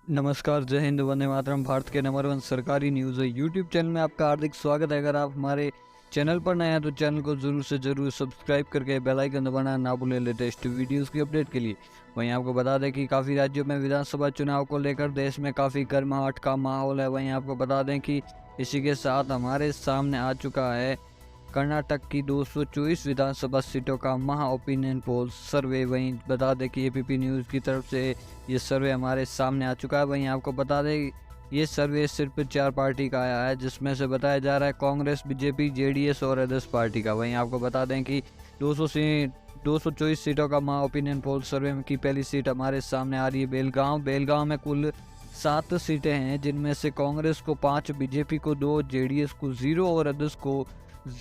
नमस्कार, जय हिंद, वंदे मातरम। भारत के नंबर 1 सरकारी न्यूज़ यूट्यूब चैनल में आपका हार्दिक स्वागत है। अगर आप हमारे चैनल पर नए हैं तो चैनल को ज़रूर से ज़रूर सब्सक्राइब करके बेल आइकन दबाना ना भूलें लेटेस्ट वीडियोस की अपडेट के लिए। वहीं आपको बता दें कि काफ़ी राज्यों में विधानसभा चुनाव को लेकर देश में काफ़ी गर्माहट का माहौल है। वहीं आपको बता दें कि इसी के साथ हमारे सामने आ चुका है कर्नाटक की 224 विधानसभा सीटों का महा ओपिनियन पोल सर्वे। वहीं बता दें कि एपीपी न्यूज़ की तरफ से ये सर्वे हमारे सामने आ चुका है। वहीं आपको बता दें ये सर्वे सिर्फ 4 पार्टी का आया है, जिसमें से बताया जा रहा है कांग्रेस, बीजेपी, जेडीएस और अदर्स पार्टी का। वहीं आपको बता दें कि 224 सीटों का महा ओपिनियन पोल सर्वे की पहली सीट हमारे सामने आ रही है बेलगांव में कुल 7 सीटें हैं, जिनमें से कांग्रेस को 5, बीजेपी को 2, जेडीएस को 0 और अदर्स को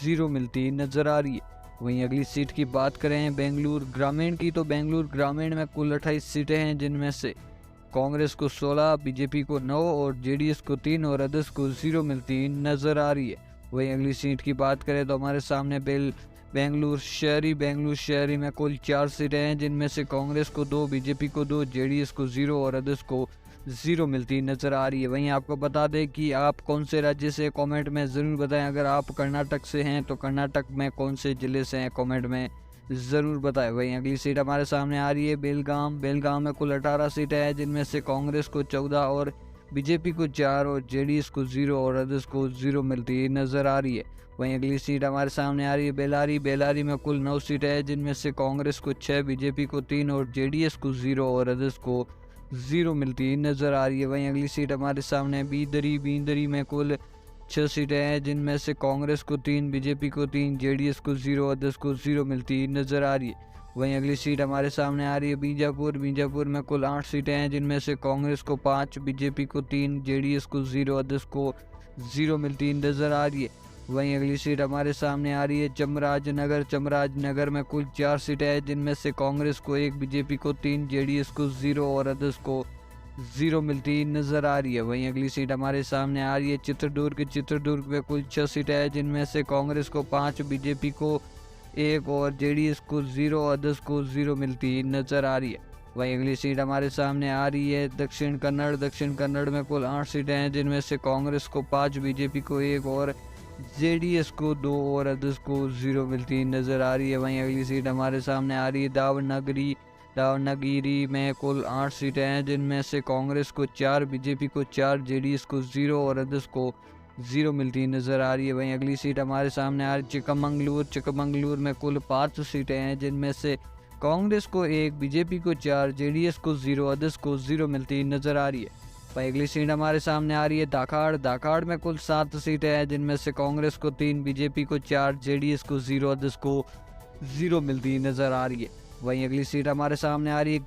0 मिलती नजर आ रही है। वहीं अगली सीट की बात करें बेंगलुरु ग्रामीण की, तो बेंगलुरु ग्रामीण में कुल 28 सीटें हैं, जिनमें से कांग्रेस को 16, बीजेपी को 9 और जेडीएस को 3 और अदर्स को 0 मिलती नजर आ रही है। वहीं अगली सीट की बात करें तो हमारे सामने बेंगलुरु शहरी में कुल 4 सीटें हैं, जिनमें से कांग्रेस को 2, बीजेपी को 2, जेडीएस को 0 और अदर्स को 0 मिलती नज़र आ रही है। वहीं आपको बता दें कि आप कौन से राज्य से, कमेंट में ज़रूर बताएं। अगर आप कर्नाटक से हैं तो कर्नाटक में कौन से ज़िले से हैं, कमेंट में ज़रूर बताएं। वहीं अगली सीट हमारे सामने आ रही है बेलगाम में कुल 18 सीटें हैं, जिनमें से कांग्रेस को 14 और बीजेपी को 4 और जेडीएस को 0 और अदर्स को 0 मिलती नज़र आ रही है। वहीं अगली सीट हमारे सामने आ रही है बेलारी में कुल 9 सीटें हैं, जिनमें से कांग्रेस को 6, बीजेपी को 3 और जेडीएस को 0 और अदर्स को 0 मिलती नज़र आ रही है। वहीं अगली सीट हमारे सामने बींदरी में कुल 6 सीटें हैं, जिनमें से कांग्रेस को 3, बीजेपी को 3, जेडीएस को 0 अदर्स को 0 मिलती नज़र आ रही है। वहीं अगली सीट हमारे सामने आ रही है बीजापुर में कुल 8 सीटें हैं, जिनमें से कांग्रेस को 5, बीजेपी को 3, जेडीएस को 0 अदर्स को 0 मिलती नज़र आ रही है। वहीं अगली सीट हमारे सामने आ रही है चमराजनगर में कुल 4 सीटें हैं, जिनमें से कांग्रेस को 1, बीजेपी को 3, जेडीएस को 0 और अदर्स को 0 मिलती नज़र आ रही है। वहीं अगली सीट हमारे सामने आ रही है चित्रदुर्ग में कुल 6 सीटें हैं, जिनमें से कांग्रेस को 5, बीजेपी को 1 और जेडीएस को 0 अदर्स को 0 मिलती नज़र आ रही है। वहीं अगली सीट हमारे सामने आ रही है दक्षिण कन्नड़ में कुल 8 सीटें हैं, जिनमें से कांग्रेस को 5, बीजेपी को 1 और जेडीएस को 2 और अदर्स को 0 मिलती नज़र आ रही है। वहीं अगली सीट हमारे सामने आ रही है दावनगिरी में कुल 8 सीटें हैं, जिनमें से कांग्रेस को 4, बीजेपी को 4, जेडीएस को 0 और अदर्स को 0 मिलती नज़र आ रही है। वहीं अगली सीट हमारे सामने आ रही चिकमंगलुरु में कुल 5 सीटें हैं, जिनमें से कांग्रेस को 1, बीजेपी को 4, जेडीएस को 0 अदर्स को 0 मिलती नज़र आ रही है। वहीं अगली सीट हमारे सामने आ रही है धाकाड़ में कुल 7 सीटें हैं, जिनमें से कांग्रेस को 3, बीजेपी को 4, जेडीएस को 0 अदर्स को 0 मिलती नज़र आ रही है। वहीं अगली सीट हमारे सामने आ रही है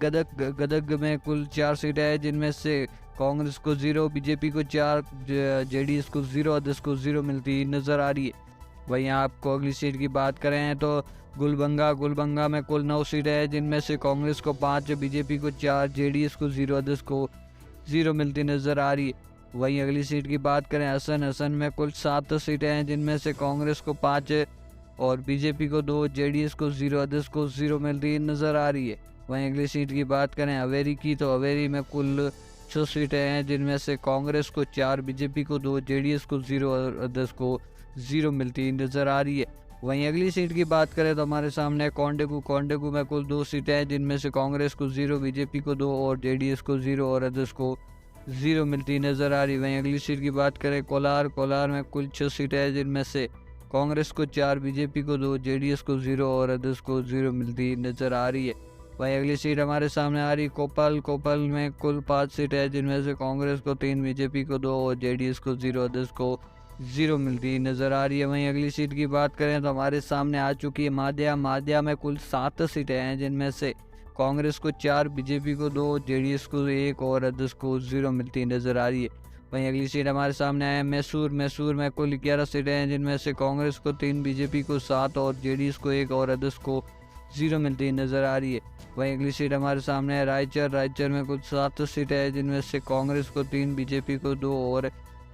गदग में कुल 4 सीटें हैं, जिनमें से कांग्रेस को 0, बीजेपी को 4, जेडीएस को 0 अदर्स को 0 मिलती नज़र आ रही है। वहीं आपको अगली सीट की बात करें तो गुलबंगा में कुल 9 सीटें हैं, जिनमें से कांग्रेस को 5, बीजेपी को 4, जेडीएस को 0 अदर्स को 0 मिलती नज़र आ रही है। वहीं अगली सीट की बात करें हसन में कुल 7 सीटें हैं, जिनमें से कांग्रेस को 5 और बीजेपी को 2, जेडीएस को 0 अदर्स को 0 मिलती नज़र आ रही है। वहीं अगली सीट की बात करें हवेरी की, तो हवेरी में कुल 6 सीटें हैं, जिनमें से कांग्रेस को 4, बीजेपी को 2, जेडीएस को 0 और अदर्स को 0 मिलती नज़र आ रही है। वहीं अगली सीट की बात करें तो हमारे सामने कोंडेगू में कुल 2 सीटें हैं, जिनमें से कांग्रेस को 0, बीजेपी को 2 और जेडीएस को 0 और अदर्स को 0 मिलती नज़र आ रही है। वहीं अगली सीट की बात करें कोलार में कुल 6 सीटें हैं, जिनमें से कांग्रेस को 4, बीजेपी को 2, जेडीएस को 0 और अदर्स को 0 मिलती नज़र आ रही है। वहीं अगली सीट हमारे सामने आ रही कोपल में कुल 5 सीटें हैं, जिनमें से कांग्रेस को 3, बीजेपी को 2 और जेडीएस को 0 अदर्स को 0 मिलती नज़र आ रही है। वहीं अगली सीट की बात करें तो हमारे सामने आ चुकी है माध्या में कुल 7 सीटें हैं, जिनमें से कांग्रेस को 4, बीजेपी को 2, जेडीएस को 1 और अदर्स को 0 मिलती नज़र आ रही है। वहीं अगली सीट हमारे सामने है मैसूर में कुल 11 सीटें हैं, जिनमें से कांग्रेस को 3, बीजेपी को 7 और जेडीएस को 1 और अदर्स को 0 मिलती नज़र आ रही है। वहीं अगली सीट हमारे सामने है रायचर में कुल 7 सीटें हैं, जिनमें से कांग्रेस को 3, बीजेपी को 2 और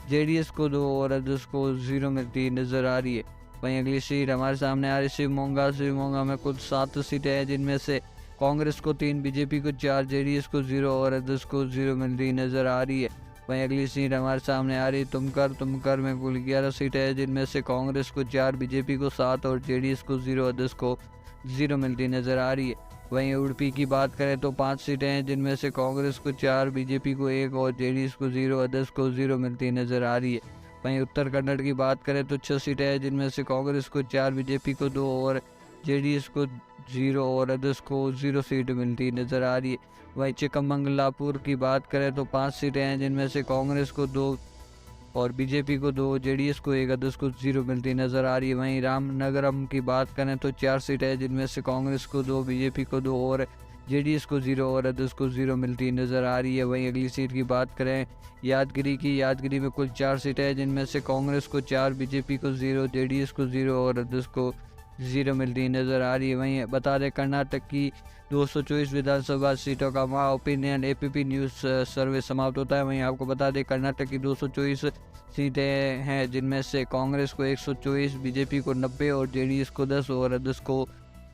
जेडीएस को 2 और अदर्स को 0 मिलती नज़र आ रही है। वहीं अगली सीट हमारे सामने आ रही शिवमोगा में कुल 7 सीटें हैं, जिनमें से कांग्रेस को 3, बीजेपी को 4, जेडीएस को 0 और अदर्स को 0 मिलती नजर आ रही है। वहीं अगली सीट हमारे सामने आ रही तुमकर में कुल 11 सीटें हैं, जिनमें से कांग्रेस को 4, बीजेपी को 7 और जेडीएस को 0, अदर्स को 0 मिलती नजर आ रही है। वहीं उडुपी की बात करें तो 5 सीटें हैं, जिनमें से कांग्रेस को 4, बीजेपी को 1 और जेडीएस को 0, अदर्स को 0 मिलती नजर आ रही है। वहीं उत्तर कन्नड़ की बात करें तो 6 सीटें हैं, जिनमें से कांग्रेस को 4, बीजेपी को 2 और जेडीएस को 0 और अदर्स को 0 सीट मिलती नजर आ रही है। वहीं चिकमंगलापुर की बात करें तो 5 सीटें हैं, जिनमें से कांग्रेस को 2 और बीजेपी को 2, जेडीएस को 1, अदर्स को 0 मिलती नजर आ रही है। वहीं रामनगरम की बात करें तो 4 सीटें हैं, जिनमें से कांग्रेस को 2, बीजेपी को 2 और जेडीएस को 0 और अदर्स को 0 मिलती नजर आ रही है। वहीं अगली सीट की बात करें यादगिरी में कुल 4 सीटें हैं, जिनमें से कांग्रेस को 4, बीजेपी को 0, जेडीएस को 0 और अदर्स को 0 मिलती नजर आ रही है। वहीं बता दें कर्नाटक की 224 विधानसभा सीटों का माह ओपिनियन एपीपी न्यूज़ सर्वे समाप्त होता है। वहीं आपको बता दें कर्नाटक की 224 सीटें हैं, जिनमें से कांग्रेस को 124, बीजेपी को 90 और जेडीएस को 10 और अदर्स को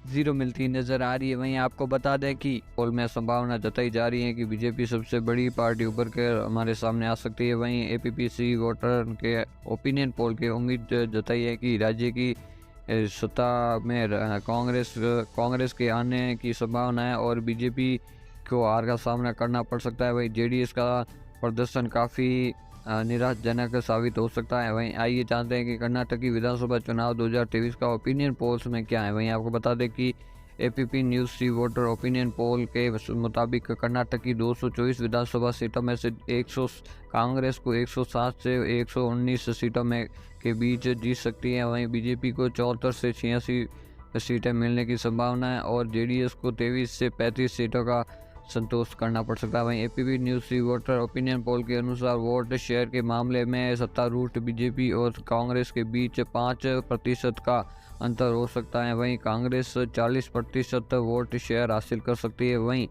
0 मिलती नजर आ रही है। वहीं आपको बता दें कि पोल में संभावना जताई जा रही है कि बीजेपी सबसे बड़ी पार्टी उभर कर हमारे सामने आ सकती है। वहीं एपीपीसी वोटर के ओपिनियन पोल की उम्मीद जताई है कि राज्य की सत्ता में कांग्रेस के आने की संभावना है और बीजेपी को हार का सामना करना पड़ सकता है। वहीं जेडीएस का प्रदर्शन काफ़ी निराशाजनक साबित हो सकता है। वहीं आइए जानते हैं कि कर्नाटक की विधानसभा चुनाव 2023 का ओपिनियन पोल्स में क्या है। वहीं आपको बता दें कि एपीपी न्यूज़ सी वोटर ओपिनियन पोल के मुताबिक कर्नाटक की 224 विधानसभा सीटों में से 100 कांग्रेस को 107 से 119 सीटों में के बीच जीत सकती है। वहीं बीजेपी को 74 से 86 सीटें मिलने की संभावना है और जेडीएस को 23 से 35 सीटों का संतोष करना पड़ सकता है। वहीं एपीपी न्यूज़ सी वोटर ओपिनियन पोल के अनुसार वोट शेयर के मामले में सत्तारूढ़ बीजेपी और कांग्रेस के बीच 5% का अंतर हो सकता है। वहीं कांग्रेस 40% वोट शेयर हासिल कर सकती है, वहीं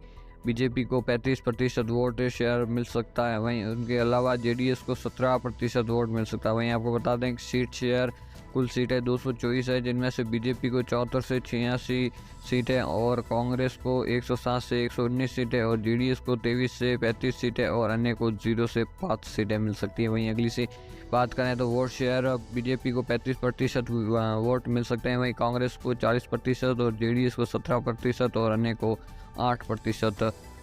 बीजेपी को 35% वोट शेयर मिल सकता है। वहीं उनके अलावा जेडीएस को 17% वोट मिल सकता है। वहीं आपको बता दें कि सीट शेयर कुल सीटें 224 है, जिनमें से बीजेपी को 74 से 86 सीटें और कांग्रेस को 107 से 119 सीटें और जेडीएस को 23 से 35 सीटें और अन्य को 0 से 5 सीटें मिल सकती है। वहीं अगली से बात करें तो वोट शेयर बीजेपी को 35% वोट मिल सकते हैं, वहीं कांग्रेस को 40% और जेडीएस को 17% और अन्य को 8%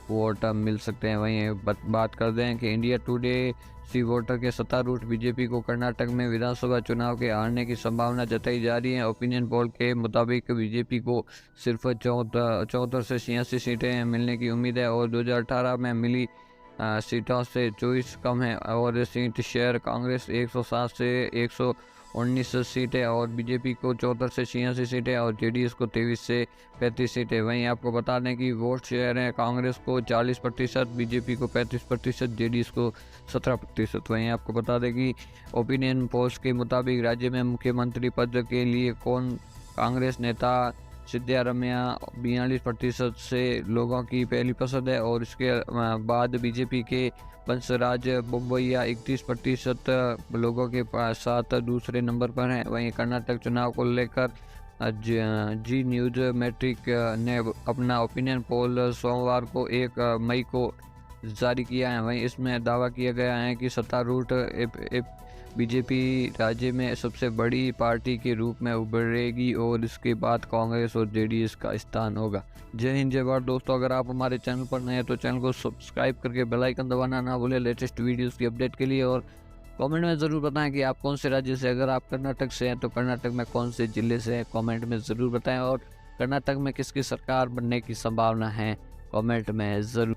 वोट मिल सकते हैं। वहीं बात करते हैं कि इंडिया टुडे सी वोटर के सत्तारूढ़ बीजेपी को कर्नाटक में विधानसभा चुनाव के हारने की संभावना जताई जा रही है। ओपिनियन पोल के मुताबिक बीजेपी को सिर्फ 74 से 86 सीटें मिलने की उम्मीद है और 2018 में मिली सीटों से 24 कम है और सीट शेयर कांग्रेस 107 से 119 सीटें और बीजेपी को 74 से 86 सीटें और जेडीएस को 23 से 35 सीटें। वहीं आपको बता दें कि वोट शेयर है कांग्रेस को 40%, बीजेपी को 35%, जेडीएस को 17%। वहीं आपको बता दें कि ओपिनियन पोल्स के मुताबिक राज्य में मुख्यमंत्री पद के लिए कौन कांग्रेस नेता सिद्धारमैया 42% से लोगों की पहली पसंद है और इसके बाद बीजेपी के बंसराज बोम्बैया 31% लोगों के साथ दूसरे नंबर पर हैं। वहीं कर्नाटक चुनाव को लेकर जी न्यूज़ मैट्रिक ने अपना ओपिनियन पोल सोमवार को 1 मई को जारी किया है। वहीं इसमें दावा किया गया है कि सत्तारूढ़ बीजेपी राज्य में सबसे बड़ी पार्टी के रूप में उभरेगी और इसके बाद कांग्रेस और जेडीएस का स्थान होगा। जय हिंद जय भारत दोस्तों, अगर आप हमारे चैनल पर नए हैं तो चैनल को सब्सक्राइब करके बेल आइकन दबाना ना भूलें लेटेस्ट वीडियोस की अपडेट के लिए। और कमेंट में ज़रूर बताएं कि आप कौन से राज्य से, अगर आप कर्नाटक से हैं तो कर्नाटक में कौन से ज़िले से हैं, कमेंट में ज़रूर बताएं। और कर्नाटक में किसकी सरकार बनने की संभावना है, कमेंट में ज़रूर